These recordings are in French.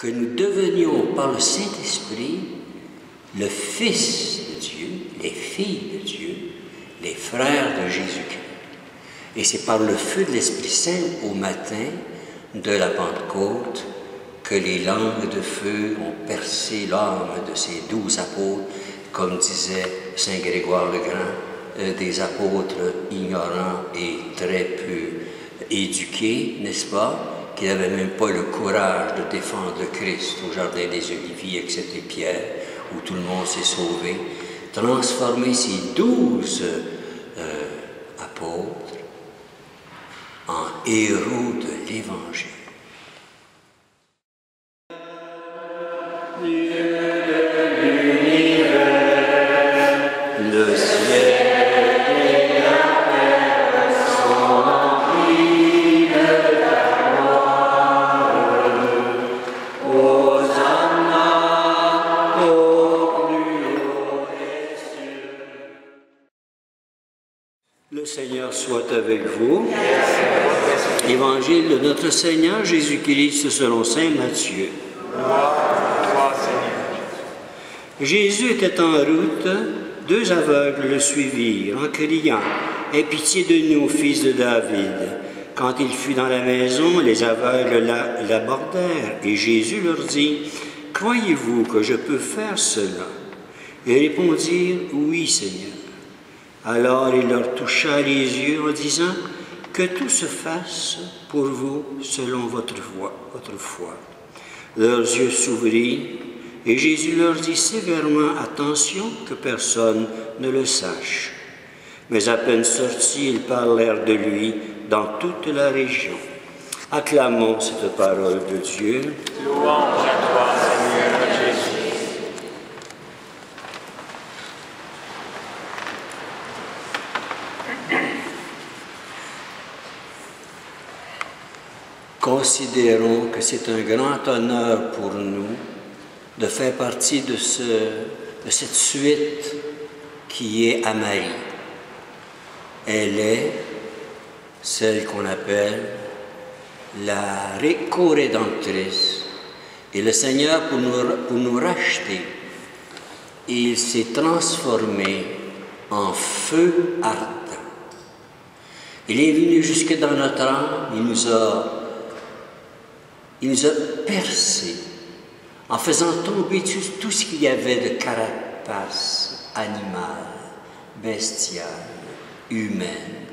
que nous devenions par le Saint-Esprit le Fils de Dieu, les filles de Dieu, les frères de Jésus-Christ. Et c'est par le feu de l'Esprit Saint au matin de la Pentecôte que les langues de feu ont percé l'âme de ces 12 apôtres, comme disait Saint Grégoire le Grand, des apôtres ignorants et très peu éduqués, n'est-ce pas, qui n'avaient même pas le courage de défendre le Christ au Jardin des Oliviers, excepté Pierre, où tout le monde s'est sauvé, transformer ces 12 apôtres en héros de l'Évangile. Dieu de l'univers, le ciel et la terre sont remplis de ta gloire. Hosanna au plus haut des cieux. Le Seigneur soit avec vous. Évangile de notre Seigneur Jésus-Christ selon saint Matthieu. Jésus était en route, 2 aveugles le suivirent en criant « Aie pitié de nous, fils de David !» Quand il fut dans la maison, les aveugles l'abordèrent et Jésus leur dit « Croyez-vous que je peux faire cela ?» Ils répondirent « Oui, Seigneur. » Alors il leur toucha les yeux en disant « Que tout se fasse pour vous selon votre foi. » Leurs yeux s'ouvrirent et Jésus leur dit sévèrement « Attention que personne ne le sache. » Mais à peine sortis, ils parlèrent de lui dans toute la région. Acclamons cette parole de Dieu. Louange à toi, Seigneur Jésus. Considérons que c'est un grand honneur pour nous de faire partie de cette suite qui est à Marie. Elle est celle qu'on appelle la co-rédemptrice. Et le Seigneur, pour nous racheter, il s'est transformé en feu ardent. Il est venu jusque dans notre âme, il nous a percé en faisant tomber tout ce qu'il y avait de carapace animale, bestiale, humaine.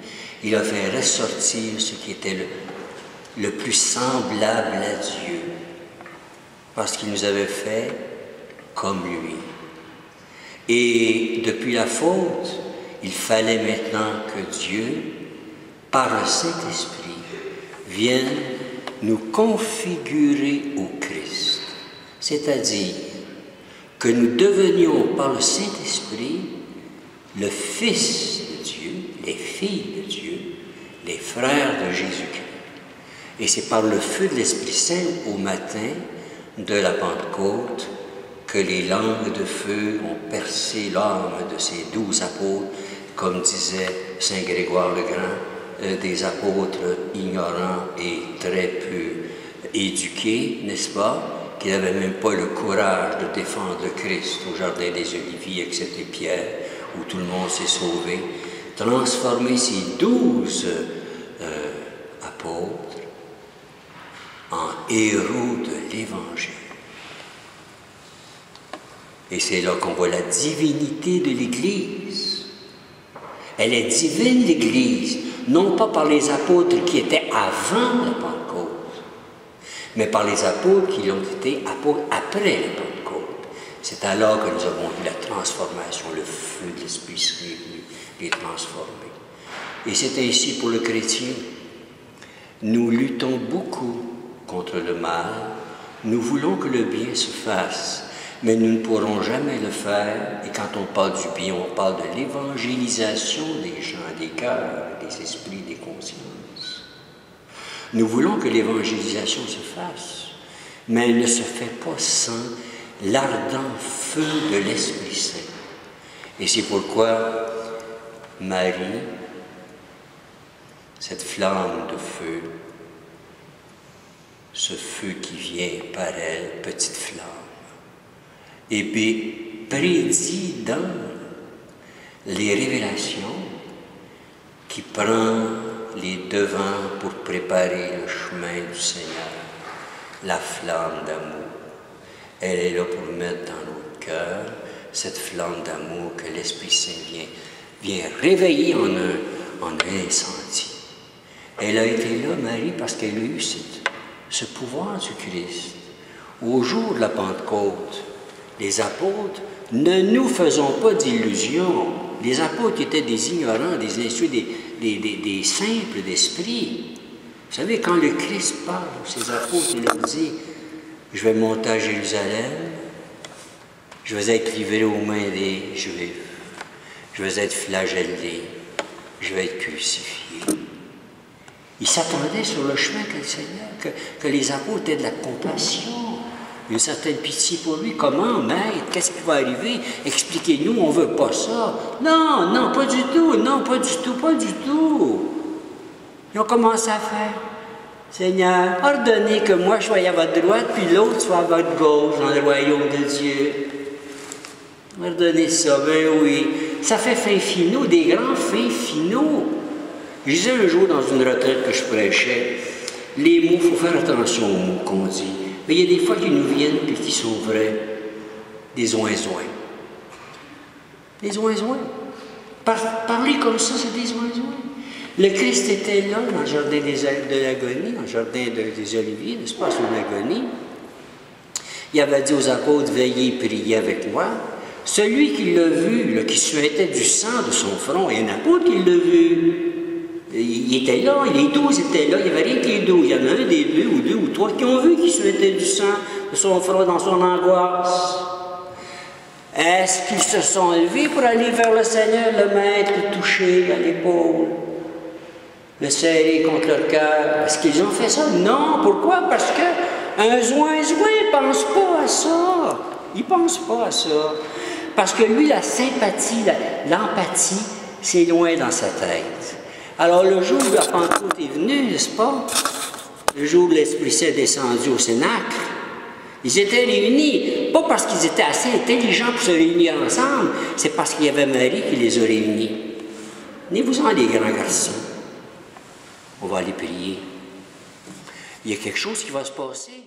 Il a fait ressortir ce qui était le plus semblable à Dieu, parce qu'il nous avait fait comme lui. Et depuis la faute, il fallait maintenant que Dieu, par le Saint-Esprit, vienne nous configurer au Christ, c'est-à-dire que nous devenions par le Saint-Esprit le Fils de Dieu, les filles de Dieu, les frères de Jésus-Christ. Et c'est par le feu de l'Esprit Saint au matin de la Pentecôte que les langues de feu ont percé l'âme de ces 12 apôtres, comme disait Saint Grégoire le Grand, des apôtres ignorants et très peu éduqués, n'est-ce pas, qui n'avaient même pas le courage de défendre le Christ au Jardin des Oliviers, excepté Pierre, où tout le monde s'est sauvé, transformer ces 12 apôtres en héros de l'Évangile. Et c'est là qu'on voit la divinité de l'Église. Elle est divine, l'Église, non pas par les apôtres qui étaient avant la Pentecôte, mais par les apôtres qui ont été apôtres après la Pentecôte. C'est alors que nous avons vu la transformation, le feu de l'Esprit Saint les transformer. Et c'est ainsi pour le chrétien. Nous luttons beaucoup contre le mal, nous voulons que le bien se fasse, mais nous ne pourrons jamais le faire. Et quand on parle du bien, on parle de l'évangélisation des gens, des cœurs, des esprits, des consciences. Nous voulons que l'évangélisation se fasse, mais elle ne se fait pas sans l'ardent feu de l'Esprit Saint. Et c'est pourquoi Marie, cette flamme de feu, ce feu qui vient par elle, petite flamme, et puis prédit dans les révélations qui prend les devants pour préparer le chemin du Seigneur, la flamme d'amour. Elle est là pour mettre dans notre cœur cette flamme d'amour que l'Esprit Saint vient réveiller en un incendie. Elle a été là, Marie, parce qu'elle a eu ce pouvoir du Christ. Au jour de la Pentecôte, les apôtres, ne nous faisons pas d'illusions. Les apôtres étaient des ignorants, des instruits, des simples d'esprit. Vous savez, quand le Christ parle aux ses apôtres, il leur dit « Je vais monter à Jérusalem, je vais être livré aux mains des Juifs, je vais être flagellé, je vais être crucifié. » Il s'attendait sur le chemin que le Seigneur, que les apôtres aient de la compassion, une certaine pitié pour lui. Comment, maître? Qu'est-ce qui va arriver? Expliquez-nous, on ne veut pas ça. Non, non, pas du tout, non, pas du tout, pas du tout. Ils ont commencé à faire. Seigneur, ordonnez que moi je sois à votre droite, puis l'autre soit à votre gauche dans le royaume de Dieu. Ordonnez ça, ben oui. Ça fait fins finaux, des grands fins finaux. Je disais un jour dans une retraite que je prêchais, les mots, il faut faire attention aux mots qu'on dit. Mais il y a des fois qui nous viennent et qui sont vrais. Des zoins-zoins. Des zoins-zoins. Parler comme ça, c'est des zoins-zoins. Le Christ était là, dans le jardin de l'agonie, dans le jardin des Oliviers, n'est-ce pas, sur l'agonie. Il avait dit aux apôtres, veillez et priez avec moi. Celui qui l'a vu, là, qui suintait du sang de son front, il y a un apôtre qui l'a vu. Il était là, les 12 étaient là, il n'y avait rien que les 12. Il y en a un des deux ou trois qui ont vu qu'il suintait du sang de son front dans son angoisse. Est-ce qu'ils se sont levés pour aller vers le Seigneur, le Maître, le toucher à l'épaule, le serrer contre leur cœur? Est-ce qu'ils ont fait ça? Non. Pourquoi? Parce qu'un zoin-zoin ne pense pas à ça. Il ne pense pas à ça. Parce que lui, la sympathie, l'empathie, c'est loin dans sa tête. Alors, le jour où la Pentecôte est venue, n'est-ce pas? Le jour où l'Esprit Saint est descendu au Cénacle, ils étaient réunis, pas parce qu'ils étaient assez intelligents pour se réunir ensemble, c'est parce qu'il y avait Marie qui les a réunis. Venez-vous-en, les grands garçons. On va aller prier. Il y a quelque chose qui va se passer.